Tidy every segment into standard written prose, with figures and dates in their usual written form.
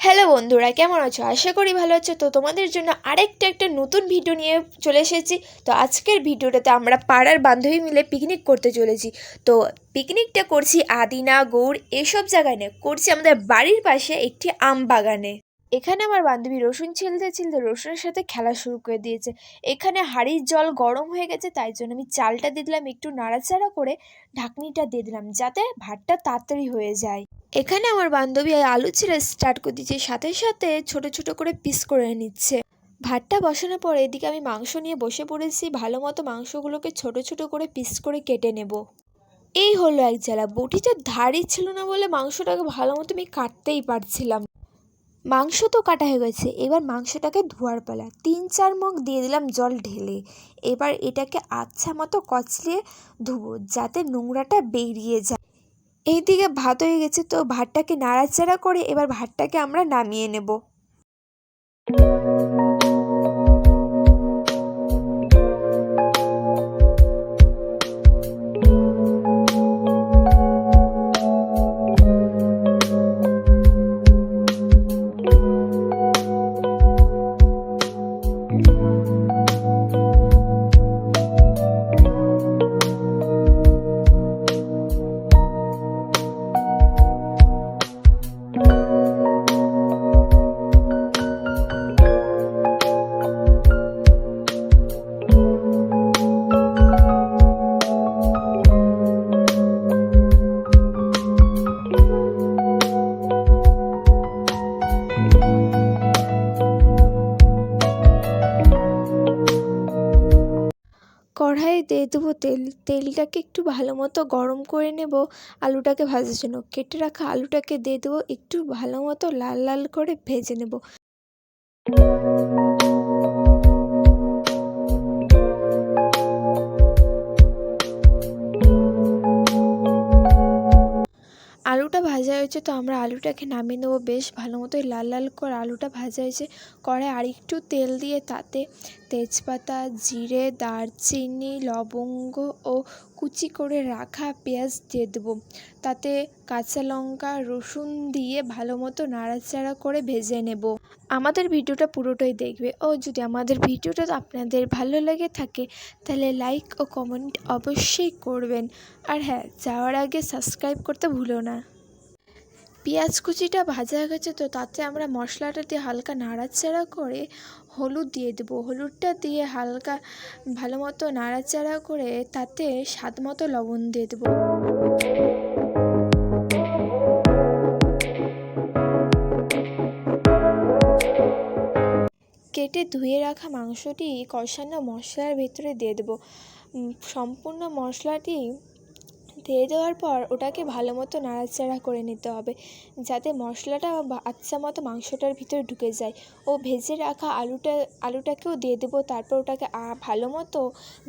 Hello বন্ধুরা, কেমন আছো? আশা করি ভালো আছো। তো তোমাদের জন্য একটা নতুন ভিডিও নিয়ে চলে এসেছি। তো আজকের ভিডিওটাতে আমরা পাড়ার বান্ধবী মিলে পিকনিক করতে চলেছি। তো পিকনিকটা করছি আদিনা, গৌড় এসব জায়গায় না, করছি আমাদের বাড়ির পাশে একটি আম বাগানে। এখানে আমার বান্ধবী রসুন ছিলতে ছিলতে রসুনের সাথে খেলা শুরু করে দিয়েছে। এখানে হাঁড়ির জল গরম হয়ে গেছে, তাই জন্য আমি চালটা দিয়ে দিলাম, একটু নাড়াচাড়া করে ঢাকনিটা দিয়ে দিলাম যাতে ভাতটা তাড়াতাড়ি হয়ে যায়। এখানে আমার বান্ধবী আলু ছিঁড়ে স্টার্ট করে দিচ্ছে, সাথে সাথে ছোট ছোট করে পিস করে নিচ্ছে। ভাতটা বসানোর পর এদিকে আমি মাংস নিয়ে বসে পড়েছি। ভালো মতো মাংসগুলোকে ছোট ছোট করে পিস করে কেটে নেব। এই হলো এক জ্বালা, বটিটা ধারই ছিল না বলে মাংসটাকে ভালো মতো আমি কাটতেই পারছিলাম। মাংস তো কাটা হয়ে গেছে, এবার মাংসটাকে ধোয়ার পালা। 3-4 মগ দিয়ে দিলাম জল ঢেলে। এবার এটাকে আচ্ছা মতো কচলিয়ে ধুবো যাতে নোংরাটা বেরিয়ে যায়। এইদিকে ভাত হয়ে গেছে, তো ভাতটাকে নাড়াচাড়া করে এবার ভাতটাকে আমরা নামিয়ে নেব। কড়াইয়ে দিয়ে দেবো তেল। তেলটাকে একটু ভালো মতো গরম করে নেব আলুটাকে ভাজার জন্য। কেটে রাখা আলুটাকে দিয়ে দেবো, একটু ভালো মতো লাল লাল করে ভেজে নেব। আলুটা ভাজা হয়েছে, তো আমরা আলুটাকে নামিয়ে নেবো। বেশ ভালো মতোই লাল লাল করে আলুটা ভাজা হয়েছে। কড়াই আরেকটু তেল দিয়ে তাতে তেজপাতা, জিরে, দারচিনি, লবঙ্গ ও কুচি করে রাখা পেঁয়াজ দিয়ে দেবো। তাতে কাঁচা লঙ্কা, রসুন দিয়ে ভালো মতো নাড়াচাড়া করে ভেজে নেব। আমাদের ভিডিওটা পুরোটাই দেখবে। ও যদি আমাদের ভিডিওটা আপনাদের ভালো লেগে থাকে তাহলে লাইক ও কমেন্ট অবশ্যই করবেন। আর হ্যাঁ, যাওয়ার আগে সাবস্ক্রাইব করতে ভুলো না। পেঁয়াজ কুচিটা ভাজা হয়ে গেছে, তো তাতে আমরা মশলাটা দিয়ে হালকা নাড়াচাড়া করে হলুদ দিয়ে দেবো। হলুদটা দিয়ে হালকা ভালো মতো নাড়াচাড়া করে তাতে স্বাদ মতো লবণ দিয়ে দেবো। কেটে ধুয়ে রাখা মাংসটি কষানো মশলার ভেতরে দিয়ে দেবো। সম্পূর্ণ মশলাটি দিয়ে দেওয়ার পর ওটাকে ভালো মতো নাড়াচাড়া করে নিতে হবে যাতে মশলাটা আচ্ছা মতো মাংসটার ভিতরে ঢুকে যায়। ও ভেজে রাখা আলুটাকেও দিয়ে দেবো। তারপর ওটাকে ভালো মতো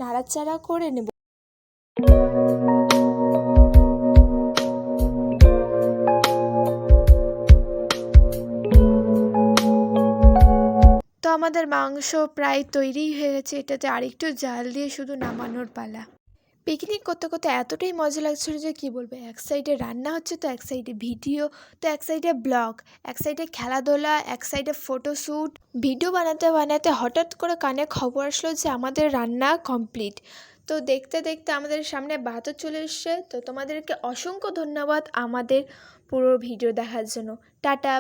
নাড়াচাড়া করে নেব। তো আমাদের মাংস প্রায় তৈরিই হয়ে গেছে। এটাতে আরেকটু জাল দিয়ে শুধু নামানোর পালা। পিকনিক করতে করতে এতটাই মজা লাগছিল যে কী বলবো। এক সাইডে রান্না হচ্ছে, তো এক সাইডে ভিডিও, তো এক সাইডে ব্লগ, এক সাইডে খেলাধুলা, এক সাইডে ফটোশ্যুট। ভিডিও বানাতে বানাতে হঠাৎ করে কানে খবর আসলো যে আমাদের রান্না কমপ্লিট। তো দেখতে দেখতে আমাদের সামনে ভাতও চলে এসছে। তো তোমাদেরকে অসংখ্য ধন্যবাদ আমাদের পুরো ভিডিও দেখার জন্য। টাটা।